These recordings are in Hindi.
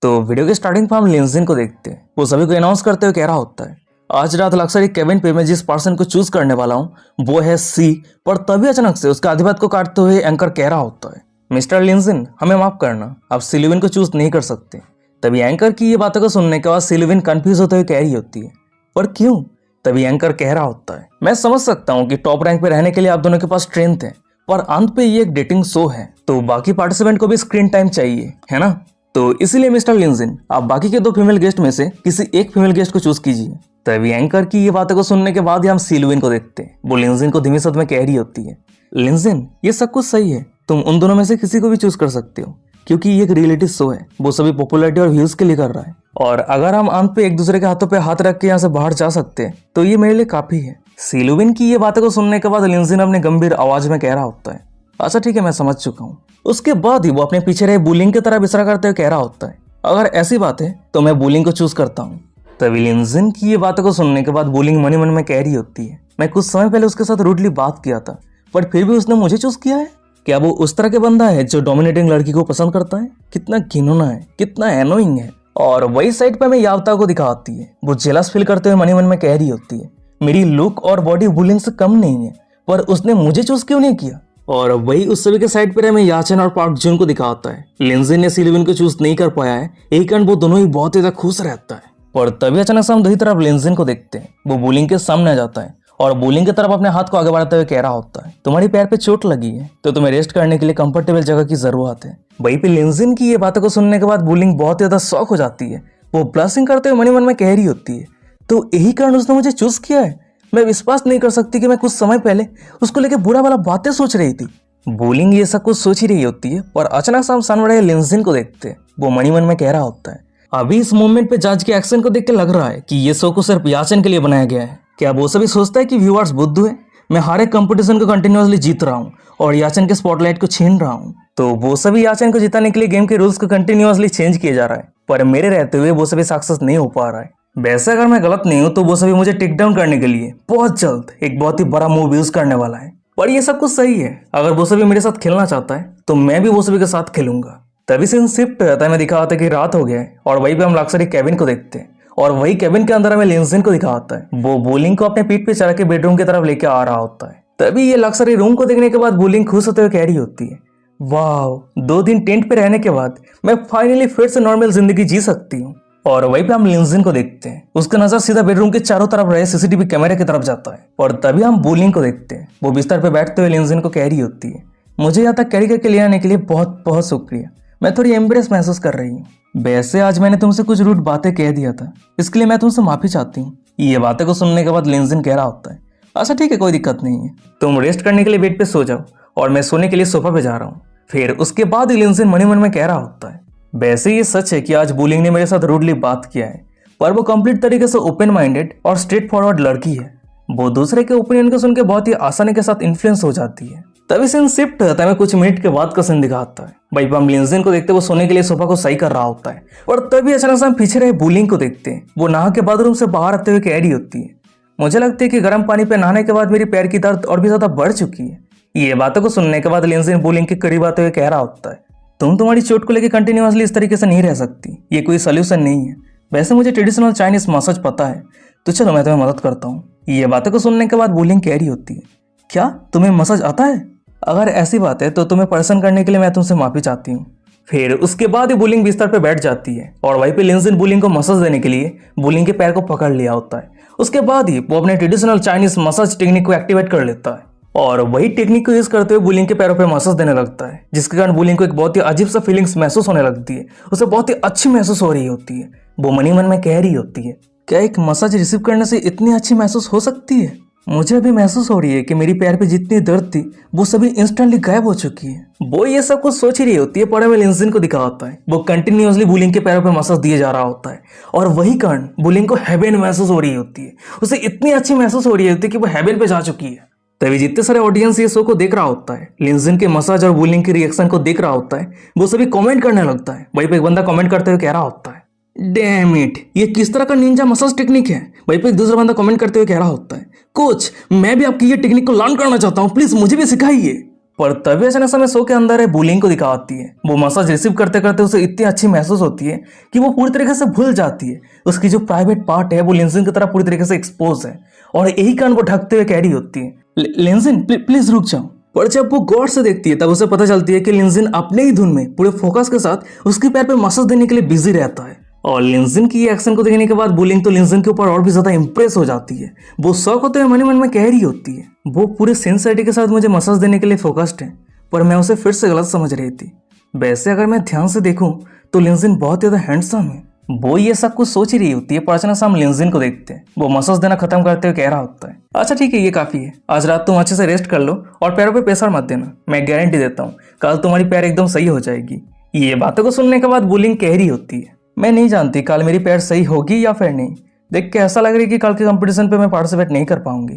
तो वीडियो के स्टार्टिंग पर हम लिंजिन को देखते हैं। वो सभी को अनाउंस करते हुए कह रहा होता है, आज रात लक्सरी केबिन पे मैं जिस पर्सन को चूज करने वाला हूँ वो है सी। पर तभी अचानक से उसका आधिपत्य को काटते हुए एंकर कह रहा होता है, मिस्टर लिंजिन हमें माफ करना, आप सिलुविन को चूज नहीं कर सकते। तभी एंकर की ये बातों को सुनने के बाद सिलुविन कंफ्यूज होते हुए कह रही होती है, पर क्यों? तभी एंकर कह रहा होता है, मैं समझ सकता हूँ कि टॉप रैंक पे रहने के लिए आप दोनों के पास स्ट्रेंथ है, पर अंत पे ये एक डेटिंग शो है तो बाकी पार्टिसिपेंट को भी स्क्रीन टाइम चाहिए, है ना? तो इसीलिए मिस्टर लिंजिन आप बाकी के 2 फीमेल गेस्ट में से किसी एक फीमेल गेस्ट को चूज कीजिए। तभी एंकर की ये बातों को सुनने के बाद ही हम सिलुविन को देखते हैं। वो लिंजिन को धीमे शब्द में कह रही होती है, लिंजिन ये सब कुछ सही है, तुम उन दोनों में से किसी को भी चूज कर सकते हो क्योंकि ये एक रियलिटी शो है, वो सभी पॉपुलैरिटी और व्यूज के लिए कर रहा है। और अगर हम अंत पे एक दूसरे के हाथों पे हाथ रख के यहाँ से बाहर जा सकते हैं तो ये मेरे लिए काफी है। सिलुविन की ये बातों को सुनने के बाद लिंजिन अपने गंभीर आवाज में कह रहा होता है, अच्छा ठीक है मैं समझ चुका हूँ। उसके बाद ही वो अपने पीछे रहे बुलिंग की तरफ इशारा करते हुए कह रहा होता है, अगर ऐसी बात है तो मैं बुलिंग को चूज करता हूँ। तभी लिंजिन की ये बातों को सुनने के बाद बुलिंग मन ही मन में कह रही होती है, मैं कुछ समय पहले उसके साथ रूडली बात किया था पर फिर भी उसने मुझे चूज किया है। क्या वो उस तरह के बंदा है जो डोमिनेटिंग लड़की को पसंद करता है? कितना घिनौना है, कितना एनोइंग है। और वही साइड पे हमें यावता को दिखाती है। वो जेलस फील करते हुए मन ही मन में कह रही होती है, मेरी लुक और बॉडी बुलिंग से कम नहीं है पर उसने मुझे चूज क्यों नहीं किया। और वही उस सभी के साइड पर हमें याचन और पार्क जुन को दिखाता है। लिंजिन ने सिलुविन को चूज नहीं कर पाया है, एक कारण वो दोनों ही बहुत ज्यादा खुश रहता है। पर तभी अचानक से हम दूसरी तरफ लिंजिन को देखते हैं। वो बुलिंग के सामने आ जाता है और बुलिंग की तरफ अपने हाथ को आगे बढ़ाते हुए कह रहा होता है, तुम्हारी पैर पे चोट लगी है तो तुम्हें रेस्ट करने के लिए कंफर्टेबल जगह की जरूरत है। वहीं पे लिंजिन की ये बातों को सुनने के बाद बुलिंग बहुत ज्यादा शॉक हो जाती है। वो ब्लशिंग करते हुए मन ही मन में कह रही होती है, तो यही कारण उसने मुझे चूज किया है। मैं विश्वास नहीं कर सकती कि मैं कुछ समय पहले उसको लेकर बुरा वाला बातें सोच रही थी। बुलिंग ये सब कुछ सोच ही रही होती है पर अचानक से हम सामने वाले लिंजिन को देखते हैं। वो मन ही मन में कह रहा होता है, अभी इस मोमेंट पे जज के एक्शन को देख के लग रहा है कि ये शो को सिर्फ याचन के लिए बनाया गया है। क्या वो सभी सोचता है कि व्यूअर्स बुद्धू है? मैं हर एक कंपटीशन को कंटिन्यूअसली जीत रहा हूँ और याचन के स्पॉटलाइट को छीन रहा हूँ, तो वो सभी याचन को जिताने के लिए गेम के रूल्स को कंटिन्यूअसली चेंज किया जा रहा है पर मेरे रहते हुए वो सभी सक्सेस नहीं हो पा रहा है। वैसे अगर मैं गलत नहीं हूँ तो वो सभी मुझे टेक डाउन करने के लिए बहुत जल्द एक बहुत ही बड़ा मूव यूज करने वाला है। पर ये सब कुछ सही है, अगर वो सभी मेरे साथ खेलना चाहता है तो मैं भी वो सभी के साथ खेलूंगा। तभी सीन शिफ्ट रहता है, मैं दिखाता है कि रात हो गया है और वहीं पे हम लक्सरी केबिन को देखते हैं और वही केबिन के अंदर हमें लिंजिन को दिखाता है। वो बुलिंग को अपने पीठ पे चढ़ा के बेडरूम की तरफ लेके आ रहा होता है। तभी ये लक्सरी रूम को देखने के बाद बुलिंग खुश होते हुए कह रही होती है, वाह 2 दिन टेंट पे रहने के बाद मैं फाइनली फिर से नॉर्मल जिंदगी जी सकती हूँ। और वहीं पे हम लिंजिन को देखते हैं, उसका नजर सीधा बेडरूम के चारों तरफ रहे सीसीटीवी कैमरे की तरफ जाता है। और तभी हम बुलिंग को देखते हैं, वो बिस्तर पे बैठते हुए लिंजिन को कह रही होती है, मुझे यहाँ तक कैरी करके ले आने के लिए बहुत बहुत शुक्रिया, मैं थोड़ी एम्ब्रेस महसूस कर रही हूँ। वैसे आज मैंने तुमसे कुछ रूड बातें कह दिया था, इसके लिए मैं तुमसे माफी चाहती हूँ। ये बातें को सुनने के बाद लिंजिन कह रहा होता है, अच्छा ठीक है कोई दिक्कत नहीं है, तुम रेस्ट करने के लिए बेड पे सो जाओ और मैं सोने के लिए सोफा पे जा रहा हूँ। फिर उसके बाद ही लिंजिन मन ही मन में कह रहा होता है, वैसे ये सच है कि आज बुलिंग ने मेरे साथ रूडली बात किया है पर वो कंप्लीट तरीके से ओपन माइंडेड और स्ट्रेट फॉरवर्ड लड़की है। वो दूसरे के ओपिनियन को सुन के बहुत ही आसानी के साथ इन्फ्लुएंस हो जाती है। तभी सीन शिफ्ट होता है, मैं कुछ मिनट के बाद का सीन दिखाता है। भाई हम लिंजिन को देखते वो सोने के लिए सोफा को सही कर रहा होता है और तभी अचानक से हम पीछे रहे बुलिंग को देखते हैं। वो नहा के बाथरूम से बाहर आते हुए कह रही होती है, मुझे लगता है कि गर्म पानी पे नहाने के बाद मेरी पैर की दर्द और भी ज्यादा बढ़ चुकी है। ये बातों को सुनने के बाद लिंजिन बुलिंग के करीब आते हुए कह रहा होता है, तुम तुम्हारी चोट को लेकर कंटिन्यूअसली इस तरीके से नहीं रह सकती, ये कोई सोल्यूशन नहीं है। वैसे मुझे ट्रेडिशनल चाइनीज मसाज पता है, तो चलो मैं तुम्हें मदद करता हूँ। ये बातों को सुनने के बाद बुलिंग कह रही होती है, क्या तुम्हें मसाज आता है? अगर ऐसी बात है तो तुम्हें परेशान करने के लिए मैं तुमसे माफी चाहती हूँ। फिर उसके बाद ही बुलिंग बिस्तर पे बैठ जाती है और वहीं पे लिंजिन बुलिंग को मसाज देने के लिए बुलिंग के पैर को पकड़ लिया होता है। उसके बाद ही वो अपने ट्रेडिशनल चाइनीज मसाज टेक्निक को एक्टिवेट कर लेता है और वही टेक्निक को यूज करते हुए बुलिंग के पैरों पे मसाज देने लगता है, जिसके कारण बुलिंग को एक बहुत ही अजीब सा फीलिंग्स महसूस होने लगती है। उसे बहुत ही अच्छी महसूस हो रही होती है। वो मन ही मन में कह रही होती है, क्या एक मसाज रिसीव करने से इतनी अच्छी महसूस हो सकती है? मुझे अभी महसूस हो रही है कि मेरी पैर पे जितनी दर्द थी वो सभी इंस्टेंटली गायब हो चुकी है। वो ये सब कुछ सोच ही रही होती है, पड़े में लिंजिन को दिखा होता है। वो कंटिन्यूअसली बुलिंग के पैरों पे मसाज दिए जा रहा होता है और वही कारण बुलिंग को हेवन महसूस हो रही होती है। उसे इतनी अच्छी महसूस हो रही होती है कि वो हेवन पे जा चुकी है। तभी जितने सारे ऑडियंस ये शो को देख रहा होता है, लिंजिन के मसाज और बुलिंग के रिएक्शन को देख रहा होता है, वो सभी कमेंट करने लगता है। वहीं पे एक बंदा कमेंट करते हुए कह रहा होता है, डैम इट, ये किस तरह का निंजा मसाज टेक्निक है? वहीं पे एक दूसरा बंदा कमेंट करते हुए कह रहा होता है, कोच मैं भी आपकी ये टेक्निक को लर्न करना चाहता हूँ, प्लीज मुझे भी सिखाइए। पर तभी अचानक समय शो के अंदर है बुलिंग को दिखाती है। वो मसाज रिसीव करते करते उसे इतनी अच्छी महसूस होती है कि वो पूरी तरीके से भूल जाती है। उसकी जो प्राइवेट पार्ट है वो लिंजिन की तरह पूरी तरीके से एक्सपोज है और यही कारण वो ढकते हुए कह रही होती है, लिंजिन प्लीज रुक जाओ। पर जब वो गौर से देखती है तब उसे पता चलती है कि लिंजिन अपने ही धुन में पूरे फोकस के साथ उसके पैर पे मसाज देने के लिए बिजी रहता है। और लिंजिन की एक्शन को देखने के बाद बुलिंग तो लिंजिन के ऊपर और भी ज्यादा इंप्रेस हो जाती है। वो शौक होते हुए मन ही मन में कह रही होती है, वो पूरे सिंसियरिटी के साथ मुझे मसाज देने के लिए फोकस्ड है, पर मैं उसे फिर से गलत समझ रही थी। वैसे अगर मैं ध्यान से देखूं तो लिंजिन बहुत ज्यादा हैंडसम है। वो ये सब कुछ सोच ही रही होती है, पर अचानक से हम लिंजिन को देखते हैं। वो मसाज देना खत्म करते हुए कह रहा होता है, अच्छा ठीक है, ये काफी है। आज रात तुम अच्छे से रेस्ट कर लो और पैरों पे प्रेशर मत देना। मैं गारंटी देता हूँ कल तुम्हारी पैर एकदम सही हो जाएगी। ये बातों को सुनने के बाद बुलिंग कह रही होती है, मैं नहीं जानती कल मेरी पैर सही होगी या फिर नहीं। देख के ऐसा लग रहा है कि कल के कंपटीशन पे मैं पार्टिसिपेट नहीं कर पाऊंगी,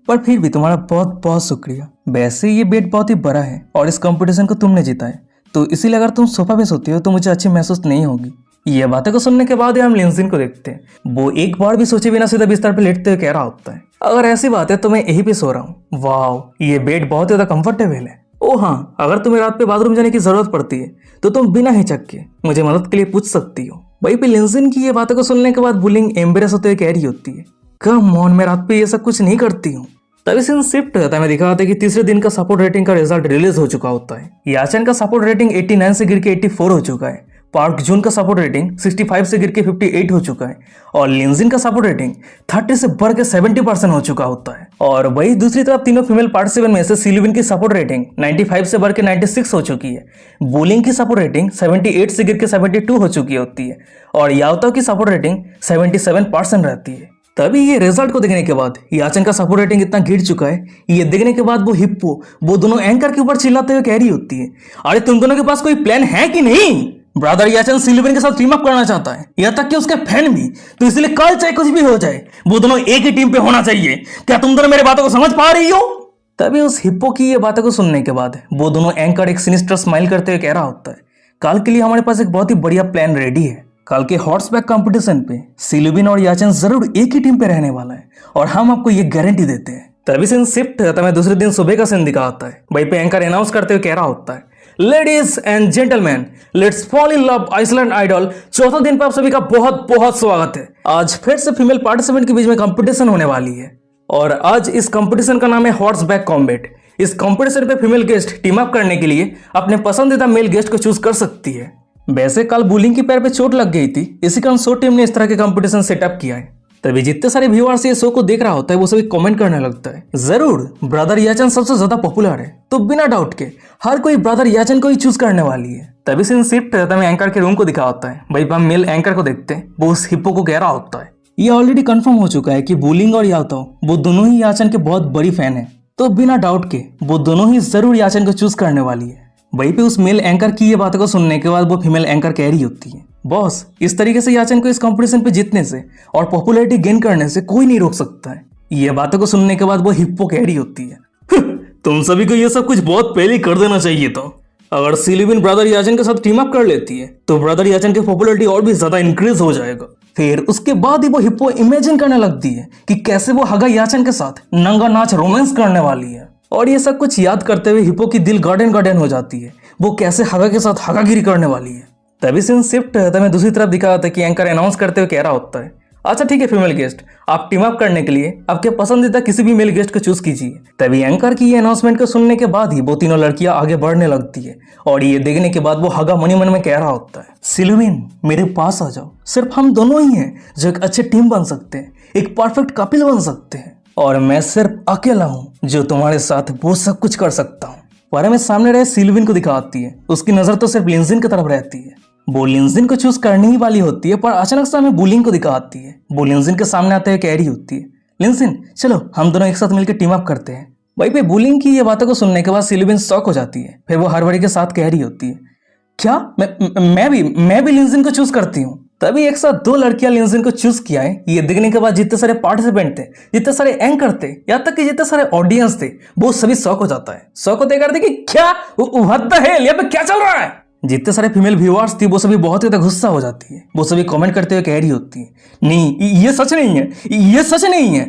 पर फिर भी तुम्हारा बहुत बहुत शुक्रिया। वैसे ये बेट बहुत ही बड़ा है और इस कंपटीशन को तुमने जीता है, तो इसीलिए अगर तुम सोफा पे सोती हो तो मुझे अच्छी महसूस नहीं होगी। ये बातें को सुनने के बाद हम लिंजिन को देखते हैं। वो एक बार भी सोचे बिना सीधा बिस्तर पे लेटते हुए कह रहा होता है, अगर ऐसी बात है तो मैं यहीं पे सो रहा हूँ। वाह, ये बेड बहुत ज्यादा कंफर्टेबल है। ओ हाँ, अगर तुम्हें रात पे बाथरूम जाने की जरूरत पड़ती है तो तुम बिना हिचक के मुझे मदद के लिए पूछ सकती हो। वहीं पे लिंजिन की ये बातों को सुनने के बाद बुलिंग एम्बेरस होते हुए कह रही होती है, कम ऑन, मैं रात पे ये सब कुछ नहीं करती हूँ। तभी सीन शिफ्ट होता है, मैं दिखा होता है कि तीसरे दिन का सपोर्ट रेटिंग का रिजल्ट रिलीज हो चुका होता है। याचन का सपोर्ट रेटिंग 89 से गिर के 84 हो चुका है। पार्क जून का सपोर्ट रेटिंग 65 से गिर के 58 हो चुका है और लिंजिन का सपोर्ट रेटिंग 30 से बढ़ के 70% हो चुका होता है। और वही दूसरी तरफ तीनों फीमेल पार्टिसिपेंट में से सिलविन की सपोर्ट रेटिंग 95 से बढ़ के 96 हो चुकी है। बुलिंग की सपोर्ट रेटिंग 78 से गिर के 72 हो चुकी होती है और याओताओ की सपोर्ट रेटिंग 77% रहती है। तभी ये रिजल्ट को देखने के बाद याचन का सपोर्ट रेटिंग इतना गिर चुका है, ये देखने के बाद वो हिप्पो वो दोनों एंकर के ऊपर चिल्लाते हुए कह रही होती है, अरे तुम दोनों के पास कोई प्लान है कि नहीं? ब्रदर याचन सिल्विन के साथ टीम अप करना चाहता है, यहाँ तक कि उसके फैन भी, तो इसलिए कल चाहे कुछ भी हो जाए वो दोनों एक ही टीम पे होना चाहिए। क्या तुम दोनों मेरे बातों को समझ पा रही हो? तभी उस हिप्पो की ये बातों को सुनने के बाद वो दोनों एंकर एक सिनिस्टर स्माइल करते हुए कह रहा होता है, कल के लिए हमारे पास एक बहुत ही बढ़िया प्लान रेडी है। कल के हॉर्सबैक कंपटीशन पे सिल्विन और याचन जरूर एक ही टीम पे रहने वाला है और हम आपको ये गारंटी देते हैं। तभी सीन शिफ्ट होता है, दूसरे दिन सुबह का सीन दिखा होता है। वहीं पे एंकर अनाउंस करते हुए कह रहा होता है, ladies and gentleman, let's fall in love Iceland idol चौथा दिन पर आप सभी का बहुत बहुत स्वागत है। आज फिर से फीमेल पार्टिसिपेंट के बीच में कंपटीशन होने वाली है और आज इस कंपटीशन का नाम है हॉर्सबैक कॉम्बैट। इस कंपटीशन पे फीमेल गेस्ट टीम अप करने के लिए अपने पसंदीदा मेल गेस्ट को चूज कर सकती है। वैसे कल बुलिंग की पैर पे चोट लग गई थी, इसी कारण शो टीम ने इस तरह के कंपटीशन सेटअप किया है। तभी जितने सारे व्यूअर्स ये शो को देख रहा होता है वो सभी कमेंट करने लगता है, जरूर ब्रदर याचन सबसे ज्यादा पॉपुलर है, तो बिना डाउट के हर कोई ब्रदर याचन को ही चूज करने वाली है। तभी सीन शिफ्ट रहता है, एंकर के रूम को दिखा होता है। भाई हम मेल एंकर को देखते हैं, वो उस हिप्पो को कह रहा होता है, ये ऑलरेडी कंफर्म हो चुका है कि बुलिंग और याओताओ वो दोनों ही याचन के बहुत बड़ी फैन है, तो बिना डाउट के वो दोनों ही जरूर याचन को चूज करने वाली है। वहीं पे उस मेल एंकर की ये बातों को सुनने के बाद वो फीमेल एंकर कह रही होती है, बॉस इस तरीके से याचन को इस कंपटीशन पे जीतने से और पॉपुलैरिटी गेन करने से कोई नहीं रोक सकता है। ये बातों को सुनने के बाद वो हिप्पो कह रही होती है, तुम सभी को ये सब कुछ बहुत पहले कर देना चाहिए था। अगर सिल्विन ब्रदर याचन के साथ टीम अप कर लेती है तो ब्रदर याचन की पॉपुलैरिटी और भी ज्यादा इंक्रीज हो जाएगा। फिर उसके बाद ही वो हिप्पो इमेजिन करने लगती है कि कैसे वो हगा याचन के साथ नंगा नाच रोमांस करने वाली है और ये सब कुछ याद करते हुए हिप्पो की दिल गार्डन गार्डन हो जाती है, वो कैसे हगा के साथ हगागिरी करने वाली है। तभी सीन शिफ्ट होता है, मैं दूसरी तरफ दिखा होता है कि एंकर अनाउंस करते हुए कह रहा होता है, अच्छा ठीक है फीमेल गेस्ट, आप टीम अप करने के लिए आपके पसंदीदा किसी भी मेल गेस्ट को चूज कीजिए। तभी एंकर की ये अनाउंसमेंट को सुनने के बाद ही वो तीनों लड़कियां आगे बढ़ने लगती है और ये देखने के बाद वो हगा मनी मन में कह रहा होता है, सिल्विन मेरे पास आ जाओ, सिर्फ हम दोनों ही हैं जो एक अच्छे टीम बन सकते हैं, एक परफेक्ट कपिल बन सकते हैं और मैं सिर्फ अकेला हूं जो तुम्हारे साथ वो सब कुछ कर सकता हूं। पर हमें सामने रहे सिल्विन को दिखाती है, उसकी नजर तो सिर्फ लिंजिन की तरफ रहती है। वो लिंजिन को चूज करने ही वाली होती है, पर अचानक से हमें बुलिंग को दिखाती है। वो लिंजिन के सामने आते हुए कह रही होती है, लिंजिन चलो हम दोनों एक साथ मिलकर टीम अप करते हैं। वहीं पे बुलिंग की ये बातों को सुनने के बाद सिल्विन शॉक हो जाती है। फिर वो हड़बड़ी के साथ कह रही होती है, क्या मैं भी लिंजिन को चूज करती हूँ। तभी एक साथ दो लड़कियां लिंजिन को चूज किया है। ये देखने के बाद जितने सारे पार्टिसिपेंट थे, जितने सारे एंकर थे, यहाँ तक कि जितने सारे ऑडियंस थे, वो सभी शॉक हो जाता है। शॉक होते करते कि क्या व्हाट द हेल, यहाँ पे क्या चल रहा है। जितने सारे फीमेल व्यूअर्स थी वो सभी बहुत ज्यादा गुस्सा हो जाती है। वो सभी कमेंट करते हुए कह रही होती है, नहीं ये सच नहीं है, ये सच नहीं है।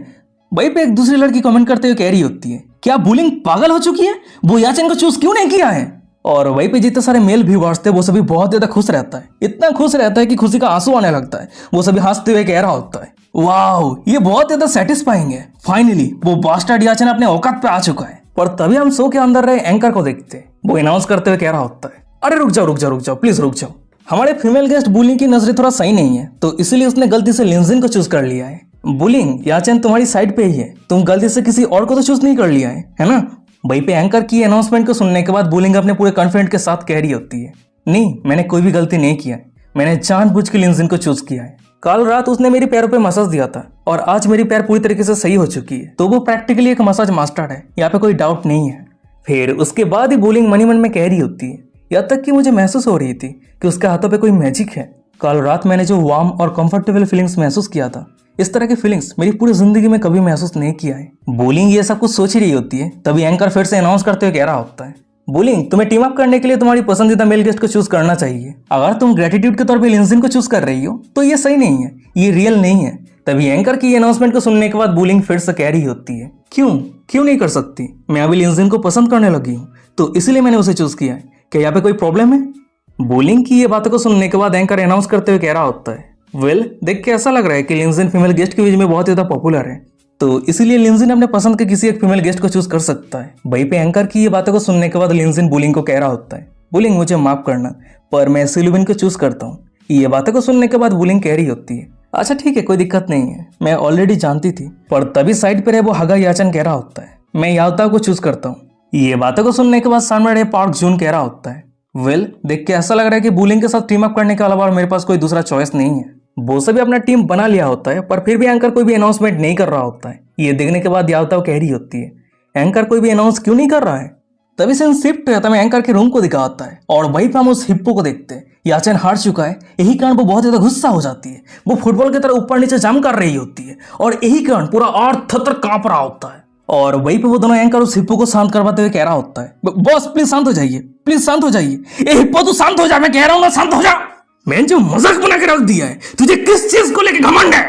वहीं पे एक दूसरी लड़की कमेंट करते हुए कह रही होती है, क्या बुलिंग पागल हो चुकी है, वो याचन को चूज क्यों नहीं किया है। और वहीं पे जितने सारे मेल व्यूअर्स थे वो सभी बहुत ज्यादा खुश रहता है, इतना खुश रहता है कि खुशी का आंसू आने लगता है। वो सभी हंसते हुए कह रहा होता है, वाओ ये बहुत ज्यादा सेटिस्फाइंग है, फाइनली वो बास्टर्ड याचन अपने औकात पे आ चुका है। पर तभी हम शो के अंदर रहे एंकर को देखते हैं, वो अनाउंस करते हुए कह रहा होता है, अरे रुक जाओ रुक जाओ रुक जाओ प्लीज रुक जाओ, हमारे फीमेल गेस्ट बुलिंग की नजरें थोड़ा सही नहीं है, तो इसलिए उसने गलती से लिंजिन को चूज कर लिया है। बुलिंग याचन तुम्हारी साइड पे ही है, तुम गलती से किसी और को तो चूज नहीं कर लिया है ना। वहीं पे एंकर की अनाउंसमेंट को सुनने के बाद बुलिंग अपने पूरे कॉन्फिडेंट के साथ कह रही होती है, नहीं मैंने कोई भी गलती नहीं किया है, मैंने जानबूझ के लिंजिन को चूज किया है। कल रात उसने मेरी पैरों पे मसाज दिया था और आज मेरी पैर पूरी तरीके से सही हो चुकी है, तो वो प्रैक्टिकली एक मसाज मास्टर है, यहाँ पे कोई डाउट नहीं है। फिर उसके बाद ही बुलिंग मनी मन में कह रही होती है, यहाँ तक कि मुझे महसूस हो रही थी कि उसके हाथों पे कोई मैजिक है। कल रात मैंने जो वार्म और कंफर्टेबल फीलिंग्स महसूस किया था, इस तरह की फीलिंग्स मेरी पूरी जिंदगी में कभी महसूस नहीं किया है। बुलिंग ये सब कुछ सोच ही रही होती है, तभी एंकर फिर से अनाउंस करते हुए कह रहा होता है, बुलिंग तुम्हें टीम अप करने के लिए तुम्हारी पसंदीदा मेल गेस्ट को चूज करना चाहिए। अगर तुम ग्रेटिट्यूड के तौर पे लिंजिन को चूज कर रही हो तो ये सही नहीं है, ये रियल नहीं है। तभी एंकर की अनाउंसमेंट को सुनने के बाद बुलिंग फिर से कह रही होती है, क्यों क्यों नहीं कर सकती, मैं अभी लिंजिन को पसंद करने लगी हूँ, तो इसलिए मैंने उसे चूज किया है, क्या यहाँ पे कोई प्रॉब्लम है। बुलिंग की ये बातों को सुनने के बाद एंकर अनाउंस करते हुए कह रहा होता है, वेल देख के ऐसा लग रहा है कि लिंजिन फीमेल गेस्ट के बीच में बहुत ज्यादा पॉपुलर है, तो इसीलिए लिंजिन अपने पसंद के किसी एक फीमेल गेस्ट को चूज कर सकता है। वहीं पे एंकर की ये बातों को सुनने के बाद लिंजिन बुलिंग को कह रहा होता है, बुलिंग मुझे माफ करना पर मैं सिलुबिन को चूज करता हूँ। ये बातों को सुनने के बाद बुलिंग कह रही होती है, अच्छा ठीक है कोई दिक्कत नहीं है, मैं ऑलरेडी जानती थी। पर तभी साइड पे रहे वो हगा याचन कह रहा होता है, मैं याओता को चूज करता हूँ। ये बातों को सुनने के बाद सामने रहे पार्क जून कह रहा होता है, वेल देख के ऐसा लग रहा है कि बुलिंग के साथ टीम अप करने के अलावा मेरे पास कोई दूसरा चॉइस नहीं है। वो सभी अपना टीम बना लिया होता है, पर फिर भी एंकर कोई भी अनाउंसमेंट नहीं कर रहा होता है। ये देखने के बाद याओता कह रही होती है, एंकर कोई भी अनाउंस क्यों नहीं कर रहा है। तभी सीन शिफ्ट होता है, एंकर के रूम को दिखाता है और वहीं पे हम उस हिप्पो को देखते हैं। याचन हार चुका है, यही कारण वो बहुत ज्यादा गुस्सा हो जाती है, वो फुटबॉल की तरह ऊपर नीचे जंप कर रही होती है और यही कारण पूरा अर्थ थर कांप रहा होता है। और वहीं पे वो दोनों एंकर उस हिप्पो को शांत करवाते हुए कह रहा होता है, बॉस प्लीज शांत हो जाइए, प्लीज शांत हो जाइए, ए हिप्पो तू शांत हो जा, मैं कह रहा हूँ ना शांत हो जा, मैंने जो मजाक बना के रख दिया है, तुझे किस चीज को लेके घमंड है।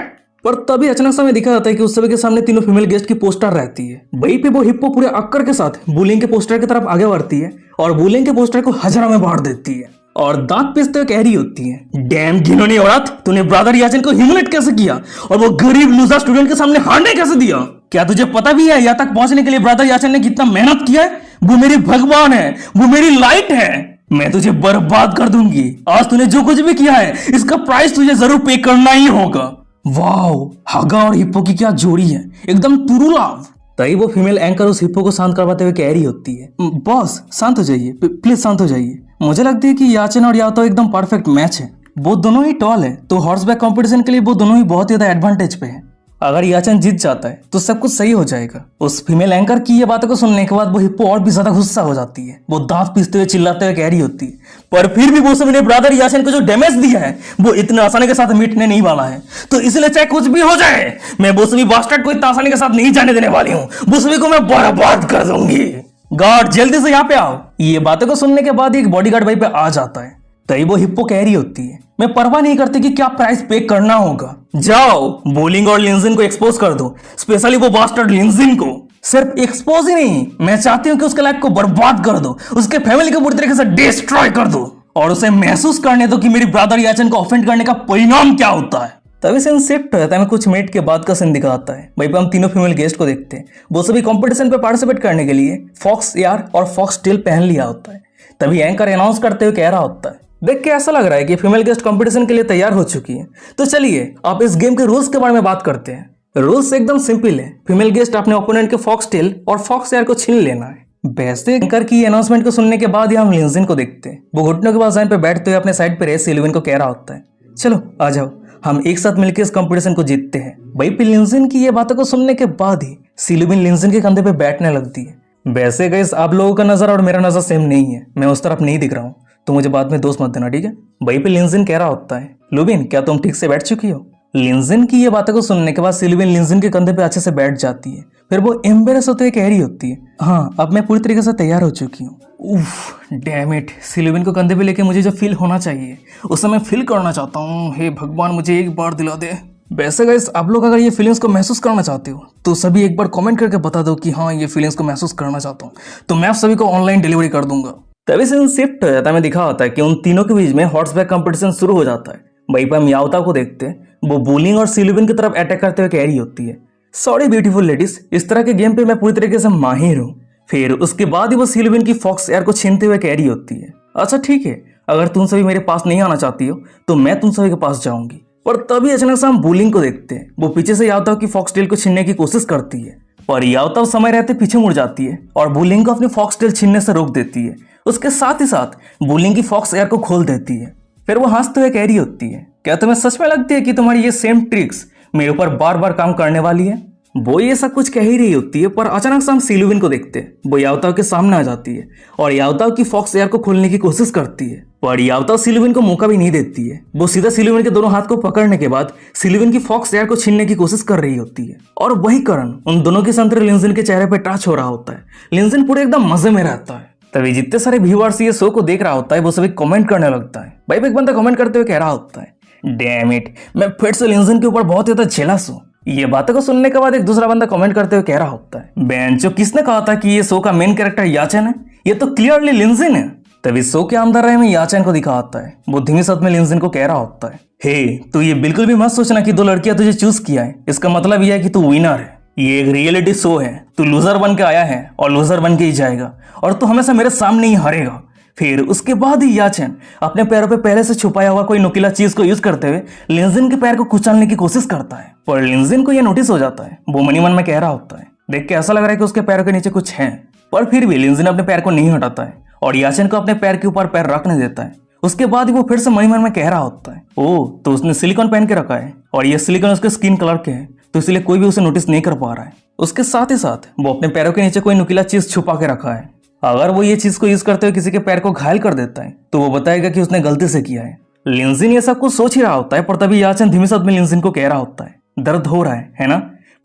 पर तभी अचानक समय दिखा जाता है कि उस सभी के सामने तीनों फीमेल गेस्ट की पोस्टर रहती है। वहीं पे वो हिप्पो पूरे अक्कर के साथ बुलिंग के पोस्टर की तरफ आगे बढ़ती है और बुलिंग के पोस्टर को हजारों में बांट देती है और दांत पीसते हुए कह रही होती है, डैम घिनौनी औरत, तूने ब्रदर याचन को ह्यूमिलेट कैसे किया और वो गरीब लूजर स्टूडेंट के सामने हारने कैसे दिया। क्या तुझे पता भी है यहाँ तक पहुंचने के लिए ब्रदर याचन ने कितना मेहनत किया है। वो मेरी भगवान है, वो मेरी लाइट है, मैं तुझे बर्बाद कर दूंगी। आज तूने जो कुछ भी किया है इसका प्राइस तुझे जरूर पे करना ही होगा। वाओ, हगा और हिप्पो की क्या जोड़ी है, एकदम तुरुलाव। तभी वो फीमेल एंकर उस हिप्पो को शांत करवाते हुए कह रही होती है, बॉस शांत हो जाइए, प्लीज शांत हो जाइए। मुझे लगती है कि याचन और यातो एकदम परफेक्ट मैच है, वो दोनों ही टॉल है, तो हॉर्सबैक कंपटीशन के लिए वो दोनों ही बहुत ज्यादा एडवांटेज पे है। अगर याचन जीत जाता है तो सब कुछ सही हो जाएगा। उस फीमेल एंकर की ये बातों को सुनने के बाद वो हिप्पो और भी ज्यादा गुस्सा हो जाती है, वो दांत पीसते हुए चिल्लाते हुए कह रही होती है, पर फिर भी वो सब मेरे ब्रदर याचन को जो डैमेज दिया है वो इतना आसानी के साथ मिटने नहीं वाला है, तो इसलिए चाहे कुछ भी हो जाए मैं वो सभी बास्टर्ड को इतना आसानी के साथ नहीं जाने देने वाली हूँ, वो सभी को मैं बर्बाद कर दूंगी। गार्ड जल्दी से यहाँ पे आओ। ये बातों को सुनने के बाद एक बॉडीगार्ड वहीं पे आ जाता है। तभी वो हिप्पो कह रही होती है, मैं परवाह नहीं करती कि क्या प्राइस पे करना होगा, जाओ बोलिंग और लिंजिन को एक्सपोज कर दो, स्पेशली वो बास्टर्ड लिंजिन को। सिर्फ एक्सपोज ही नहीं, मैं चाहती हूँ कि उसके लाइफ को बर्बाद कर दो, उसके फैमिली को पूरी तरीके से डिस्ट्रॉय कर दो और उसे महसूस करने दो कि मेरी ब्रदर याचन को ऑफेंड करने का परिणाम क्या होता है। तभी सीन शिफ्ट होता है, कुछ मिनट के बाद का सीन दिखाता है। वहीं पे हम तीनों फीमेल गेस्ट को देखते हैं, वो सभी कंपटीशन पे पार्टिसिपेट करने के लिए फॉक्स एयर और फॉक्स टेल पहन लिया होता है। तभी एंकर अनाउंस करते हुए कह रहा होता है, देख के ऐसा लग रहा है कि फीमेल गेस्ट कंपटीशन के लिए तैयार हो चुकी है, तो चलिए आप इस गेम के रूल्स के बारे में बात करते हैं। रूल्स एकदम सिंपल है, फीमेल गेस्ट अपने ओपोनेंट के फॉक्स टेल और फॉक्स एयर को छीन लेना है। वैसे एंकर की अनाउंसमेंट को सुनने के बाद ही हम लिंजिन को देखते हैं, वो घुटनों के बाद जमीन पे बैठते हुए अपने साइड पे रहे सिलविन को कह रहा होता है, चलो आ जाओ हम एक साथ मिलकर इस कंपटीशन को जीतते हैं। वहीं पे लिंजिन की ये बातों को सुनने के बाद ही सिलविन लिंजिन के कंधे पे बैठने लगती है। वैसे गाइस आप लोगों का नजर और मेरा नजर सेम नहीं है, मैं उस तरफ नहीं दिख रहा हूँ, तो मुझे बाद में दोस्त मत देना, ठीक है। वहीं पे लिंजिन कह रहा होता है, लुबिन क्या तुम ठीक से बैठ चुकी हो। लिंजिन की ये बातों को सुनने के बाद सिलविन लिंजिन के कंधे पे अच्छे से बैठ जाती है। फिर वो एम्बेरस होते हुए कह रही होती है, हाँ अब मैं पूरी तरीके से तैयार हो चुकी हूँ। उफ डैम इट, सिलविन को कंधे पे लेके मुझे जो फील होना चाहिए उसे मैं फील करना चाहता हूँ। हे भगवान मुझे एक बार दिला दे। वैसे गाइस आप लोग अगर ये फीलिंग्स को महसूस करना चाहते हो तो सभी एक बार कमेंट करके बता दो कि हाँ ये फीलिंग्स को महसूस करना चाहता हूँ, तो मैं आप सभी को ऑनलाइन डिलीवरी कर दूंगा। तभी सीन शिफ्ट हो जाता है, मैं दिखा होता है कि उन तीनों के बीच में हॉर्सबैक कंपटीशन शुरू हो जाता है। वहीं पर हम याओता को देखते हैं, वो बोलिंग और सिलुबिन की तरफ अटैक करते हुए कह रही होती है, सॉरी ब्यूटीफुल लेडीज, इस तरह के गेम पे मैं पूरी तरीके से माहिर हूँ। फिर उसके बाद ही वो सिलुबिन की फॉक्स एयर को छीनते हुए कह रही होती है, अच्छा ठीक है, अगर तुम सभी मेरे पास नहीं आना चाहती हो तो मैं तुम सभी के पास जाऊंगी। पर तभी अचानक से हम बोलिंग को देखते हैं, वो पीछे से याओता की फॉक्सटेल को छीनने की कोशिश करती है, पर याओता समय रहते पीछे मुड़ जाती है और बोलिंग को अपनी फॉक्सटेल छीनने से रोक देती है। उसके साथ ही साथ बोलिंग की फॉक्स एयर को खोल देती है। फिर वो हंसते हुए कह रही होती है, क्या तुम्हें सच में लगती है कि तुम्हारी ये सेम ट्रिक्स मेरे ऊपर बार बार काम करने वाली है? वो ये सब कुछ कह ही रही होती है, पर अचानक से हम सिलुबिन को देखते हैं, वो याओता के सामने आ जाती है और याओता की फॉक्स एयर को खोलने की कोशिश करती है, पर याओता सिलुबिन को मौका भी नहीं देती है। वो सीधा सिलुबिन के दोनों हाथ को पकड़ने के बाद सिलुबिन की फॉक्स एयर को छीनने की कोशिश कर रही होती है और वही कारण उन दोनों के संतरे लिंजिन के चेहरे पर टच हो रहा होता है। लिंजिन पूरे एकदम मजे में रहता है। तभी जितने सारे व्यूअर्स ये शो को देख रहा होता है वो सभी कमेंट करने लगता है। भाई एक बंदा कमेंट करते हुए कह रहा होता है, डैम इट, मैं फिर से लिंजिन के ऊपर बहुत ज्यादा जेलस हूँ। ये बातों को सुनने के बाद एक दूसरा बंदा कमेंट करते हुए कह रहा होता है, बेंचो, किसने कहा था कि ये शो का मेन कैरेक्टर याचन है? ये तो क्लियरली लिंजिन है। तभी शो के अंदर रहे में याचन को दिखा होता है, वो धीमी साथ में लिंजिन को कह रहा होता है, हे तू ये बिल्कुल भी मत सोचना कि दो लड़कियां तुझे चूज किया है, इसका मतलब यह है कि तू विनर है। ये एक रियलिटी शो है, तू लूजर बन के आया है और लूजर बन के ही जाएगा और तू हमेशा मेरे सामने ही हारेगा। फिर उसके बाद ही याचन अपने पैरों पे पहले से छुपाया हुआ कोई नुकीला चीज को यूज करते हुए लिंजिन के पैर को कुचलने की कोशिश करता है, पर लिंजिन को यह नोटिस हो जाता है। वो मनी मन में कह रहा होता है, देख के ऐसा लग रहा है कि उसके पैरों के नीचे कुछ है, पर फिर भी लिंजिन अपने पैर को नहीं हटाता है और याचन को अपने पैर के ऊपर पैर रखने देता है। उसके बाद ही वो फिर से मनी मन में कह रहा होता है, ओ तो उसने सिलिकॉन पहन के रखा है और ये सिलिकॉन उसके स्किन कलर के है, तो इसलिए कोई भी उसे नोटिस नहीं कर पा रहा है। उसके साथ ही साथ वो अपने पैरों के नीचे कोई नुकीला चीज छुपा के रखा है, अगर वो ये चीज को यूज करते हुए किसी के पैर को घायल कर देता है तो वो बताएगा कि उसने गलती से किया है। लिंजिन ये सब कुछ सोच ही रहा होता है, पर तभी याचन धीमे साथ में लिंजिन को कह रहा होता है, दर्द हो रहा है ना?